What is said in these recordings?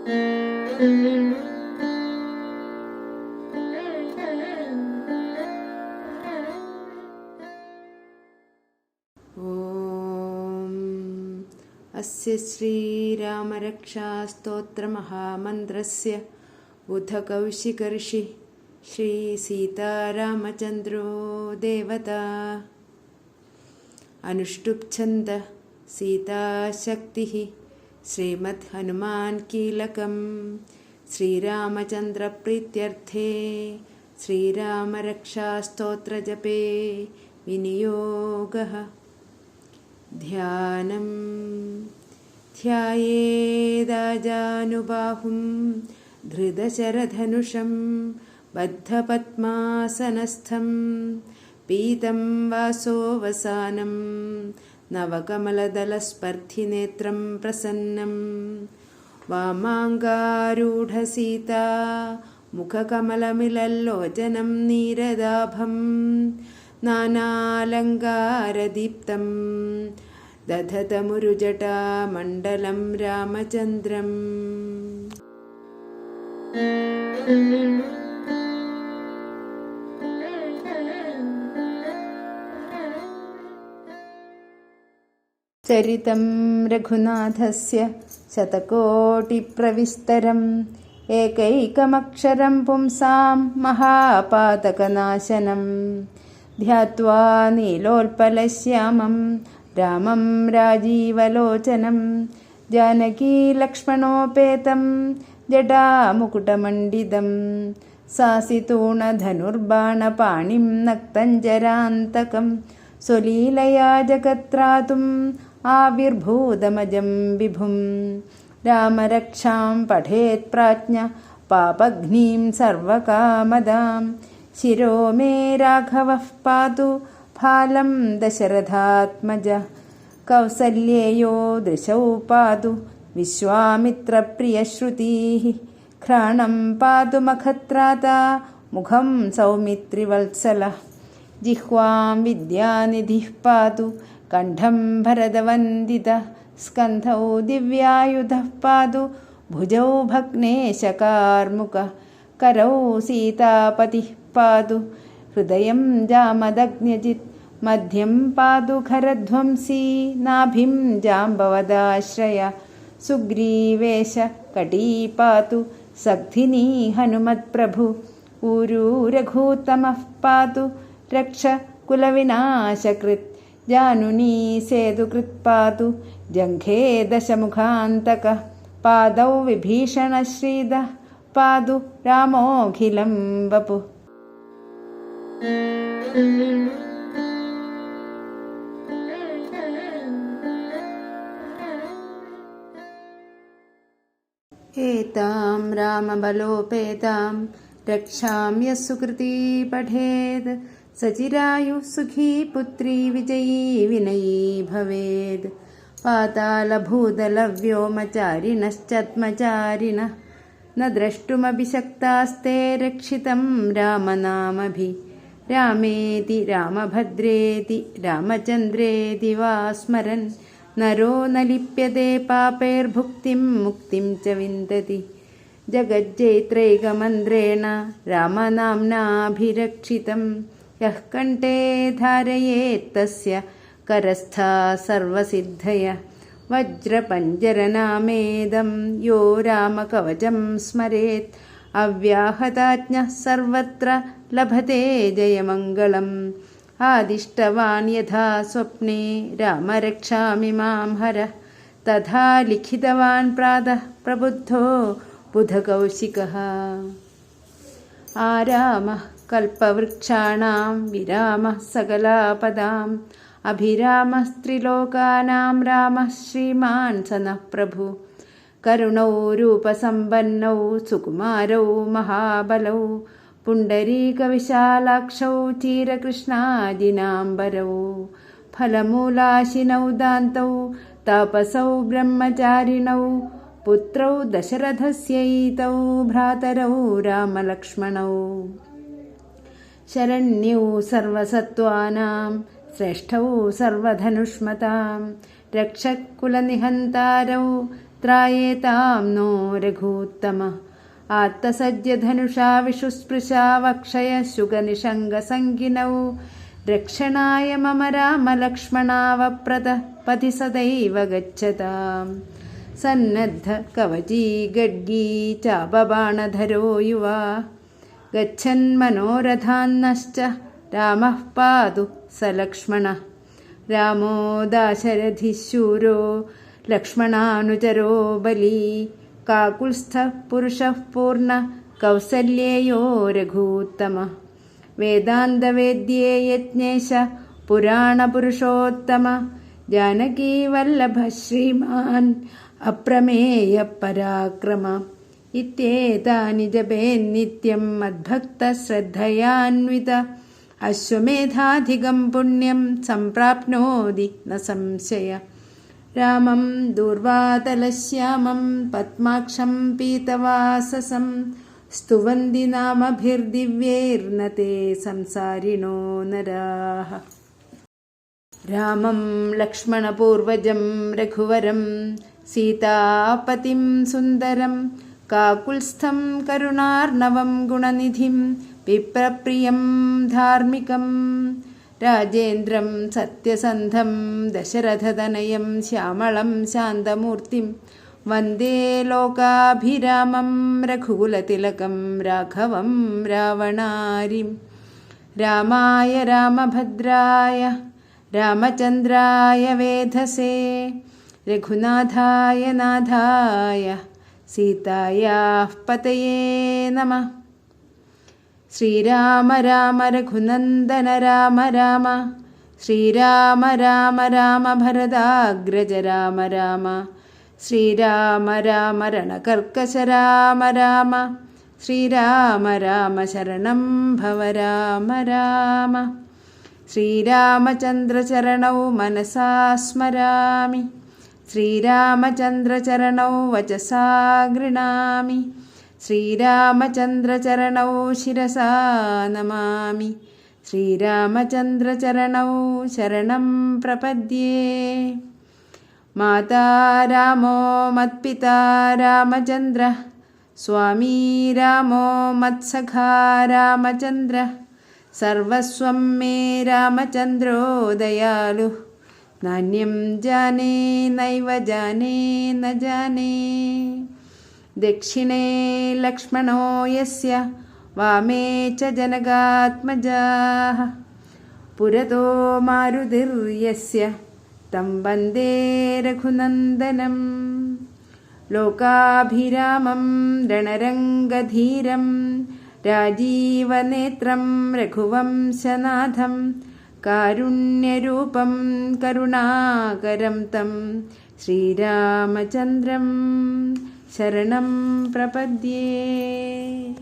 അസ്യ ശ്രീരാമരക്ഷാസ്തോത്രമഹാമന്ത്രസ്യ ബുധകൗശികർഷി ശ്രീസീതാരാമചന്ദ്രോ ദേവതാ അനുഷ്ടുപ്ഛന്ദ സീതാശക്തിഃ ശ്രീമദ് ഹനുമാൻ കീലകം ശ്രീരാമചന്ദ്രപ്രീത്യർത്ഥേ ശ്രീരാമരക്ഷാസ്തോത്രജപേ വിനിയോഗഃ. ധ്യാനം ധ്യായേദാജാനുബാഹും ധൃതശരധനുഷം ബദ്ധപദ്മാസനസ്ഥം പീതം വാസോവസാനം നവകമലദലസ്പർദ്ധിനേത്രം പ്രസന്നം വാമാങ്കാരൂഢസീതാ മുഖകമലമിലല്ലോചനം നീരദാഭം നാനാലങ്കാരദീപ്തം ദധതമുരുജടാമണ്ഡലം രാമചന്ദ്രം. ചരിതം രഘുനാഥസ്യ ശതകോടിപ്രവിസ്തരം ഏകൈകമക്ഷരം പുംസാം മഹാപാതകനാശനം ധ്യാത്വാ നീലോൽപലശ്യാമം രാമം രാജീവലോചനം ജാനകീലക്ഷ്മണോപേതം ജടാമുകുടമണ്ഡിതം സാസിതൂണധനുർബാണപാണിം നക്തഞ്ജരാന്തകം സ്വലീലയാ ജഗത്രാതും ആവിർഭൂതമജം വിഭും രാമരക്ഷാം പഠേത് പ്രാജ്ഞ പാപഘ്നീം സർവകാമദാം ശിരോ മേ രാഘവഃ പാതു ഫാലം ദശരഥാത്മജ കൗസല്യേയോ ദൃശൗ പാതു വിശ്വാമിത്രപ്രിയശ്രുതീഃ ഘ്രാണം പാതു മഖത്രാതാ മുഖം സൗമിത്രിവത്സലഃ ജിഹ്വാം വിദ്യാനിധിഃ പാതു കണ്ഠം ഭരതവന്ദിതഃ സ്കന്ധൗ ദിവ്യായുധഃ പാതു ഭുജൗ ഭഗ്നേശകാർമുകഃ കരൗ സീതാപതിഃ പാതു ഹൃദയം ജാമദഗ്ന്യജിത് മധ്യം പാതു ഖരധ്വംസീ നാഭിം ജാംബവദാശ്രയ സുഗ്രീവേശ കടീ പാതു സഗ്ധിനീ ഹനുമത്പ്രഭു ഊരൂ രഘൂത്തമഃ പാതു രക്ഷ കുലവിനാശകൃത് ജാനുനീ സേതുകൃത് പാതു ജംഘേ ദശമുഖാന്തകഃ പാദൗ വിഭീഷണശ്രീദഃ പാതു രാമോഖിലം വപു. ഏതാം രാമബലോപേതാം രക്ഷാം യഃ സുകൃതീ പഠേത് സചിരായുഃ സുഖീ പുത്രീ വിജയീ വിനയീ ഭവേത്. പാതാളഭൂതലവ്യോമചാരിണശ്ചാത്മചാരിണഃ ന ദ്രഷ്ടുമപി ശക്താസ്തേ രക്ഷിതം രാമനാമഭിः രാമേതി രാമഭദ്രേതി രാമചന്ദ്രേതി വാ സ്മരൻ നരോ ന ലിപ്യതേ പാപൈർഭുക്തിം മുക്തിം ച വിന്ദതി. ജഗജ്ജൈത്രൈകമന്ത്രേണ രാമനാമ്നാഭിരക്ഷിതം യഃ കണ്ഠേ ധാരയേത്തസ്യ കരസ്ഥാ സർവസിദ്ധയഃ. വജ്രപഞ്ജരനാമേദം യോ രാമകവചം സ്മരേത് അവ്യാഹതാജ്ഞഃ സർവത്ര ലഭത്തെ ജയമംഗളം. ആദിഷ്ടവാൻ യഥാ സ്വപ്നെ രാമരക്ഷാമിമാം ഹരഃ തഥാ ലിഖിതവാൻ പ്രാതഃ പ്രബുദ്ധോ ബുധകൗശികഃ. ആരാമഃ കൽപവൃക്ഷാണാം വിരാമഃ സകലാപദാം അഭിരാമസ്ത്രിലോകാനാം രാമഃ ശ്രീമാൻ സനഃ പ്രഭു. കരുണൗ രൂപസമ്പന്നൗ സുകുമാരൗ മഹാബലൗ പുണ്ടരീകവിശാലാക്ഷൗ ചീരകൃഷ്ണാജിനാംബരൗ ഫലമൂലാശിനൗ ദാന്തൗ താപസൗ ബ്രഹ്മചാരിണൗ പുത്രൗ ദശരഥസ്യൈതൗ ഭ്രാതരൗ രാമലക്ഷ്മണൗ. ശരണ്യൗ സർവസത്വാനാം ശ്രേഷ്ഠൗ സർവധനുഷ്മതാം രക്ഷകുലനിഹന്താരൗ त्रायेतां नो रघूत्तमः। आत्तसज्जधनुषा विशुस्पृशा वक्षयशुगनिषङ्गसङ्गिनौ रक्षणाय मम रामलक्ष्मणावप्रतः पथि सदैव गच्छताम्। सन्नद्ध कवची गड्गी चापबाणधरो युवा गच्छन्मनोरथान्नश्च रामः पातु स लक्ष्मणः। रामो दाशरथिः शूरो लक्ष्मणानुचरो बली काकुत्स्थः पुरुषः पूर्ण कौसल्येयो रघूत्तमः। वेदान्तवेद्ये यज्ञेश पुराणपुरुषोत्तम जानकीवल्लभ श्रीमान् अप्रमेय पराक्रम। इत्येतानि जपेन्नित्यं मद्भक्तश्रद्धयान्वित अश्वमेधाधिकं पुण्यं सम्प्राप्नोति न संशय। रामं दूर्वातलश्यामं पद्माक्षं पीतवाससं स्तुवन्ति नामभिर्दिव्यैर्न ते संसारिणो नराः। रामं लक्ष्मणपूर्वजं रघुवरं सीतापतिं सुन्दरं काकुत्स्थं करुणार्णवं गुणनिधिं विप्रप्रियं धार्मिकं राजेन्द्रं सत्यसन्धं दशरथतनयं श्यामलं शान्तमूर्तिं वन्दे लोकाभिरामं रघुकुलतिलकं राघवं रावणारिं। रामाय रामभद्राय रामचन्द्राय वेधसे रघुनाथाय नाथाय सीतायाः पतये नमः। श्रीराम राम रघुनन्दन राम राम श्रीराम राम राम भरदाग्रज राम राम श्रीराम राम रणकर्कश राम राम श्रीराम राम शरणं भव राम राम। श्रीरामचन्द्रचरणौ मनसा स्मरामि श्रीरामचन्द्रचरणौ वचसा गृह्णामि श्रीरामचन्द्रचरणौ शिरसा नमामि श्रीरामचन्द्रचरणौ शरणं प्रपद्ये। माता रामो मत्पिता रामचन्द्रः स्वामी रामो मत्सखा रामचन्द्रः सर्वस्वं मे रामचन्द्रो दयालुः नान्यं जाने नैव जाने न जाने। दक्षिणे लक्ष्मणो यस्य वामे च जनकात्मजाः पुरतो मारुतिर्यस्य तं वन्दे रघुनन्दनं। लोकाभिरामं रणरङ्गधीरं राजीवनेत्रं रघुवंशनाथं कारुण्यरूपं करुणाकरं तं श्रीरामचन्द्रं शरणं प्रपद्ये।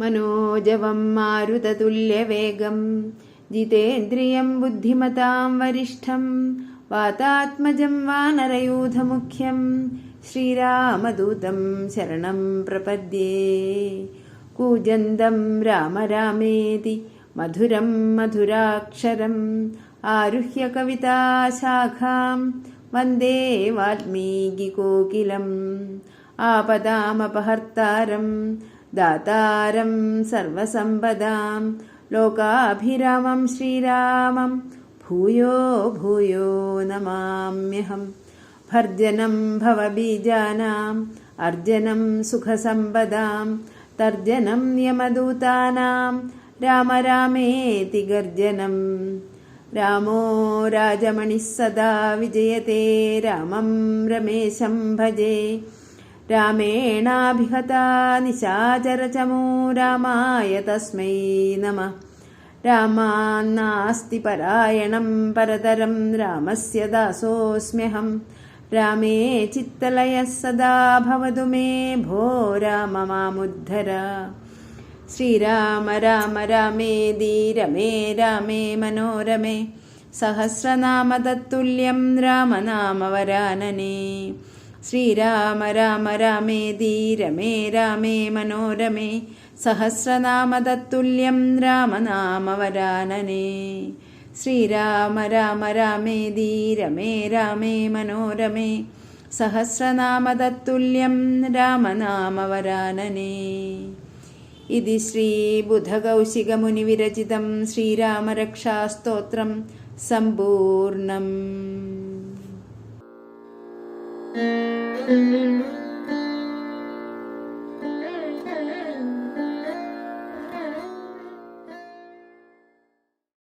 मनोजवं मारुततुल्यवेगं जितेन्द्रियं बुद्धिमतां वरिष्ठं वातात्मजं वानरयूथमुख्यं श्रीरामदूतं शरणं प्रपद्ये। कूजन्तं राम रामेति मधुरं मधुराक्षरम् आरुह्य कविताशाखां वन्दे वाल्मीकिकोकिलम्। आपदामपहर्तारं दातारं सर्वसम्पदां लोकाभिरामं श्रीरामं भूयो भूयो नमाम्यहं। भर्जनं भवबीजानाम् अर्जनं सुखसम्पदां तर्जनं यमदूतानां राम रामेति गर्जनं। रामो राजमणिः सदा विजयते रामं रमेशं भजे। रामेणाभिहता निशाचरचमू रामाय तस्मै नमः। रामान्नास्ति परायणं परतरं रामस्य दासोऽस्म्यहं। रामे चित्तलयः सदा भवतु मे भो राम मामुद्धर। श्रीराम राम रामेति रमे रामे मनोरमे सहस्रनाम तत्तुल्यं रामनामवरानने। श्रीराम राम रामेति रमे रामे मनोरमे സഹസ്രനാമതത്തുല്യം രാമനാമവരാനനേ. ശ്രീരാമ രാമ രാമേതി രമേ രാമേ മനോരമേ. സഹസ്രനാമതത്തുല്യം രാമനാമവരാനനേ. ഇതി ശ്രീബുധകൗശികമുനിവിരചിതം ശ്രീരാമരക്ഷാസ്തോത്രം സമ്പൂർണം.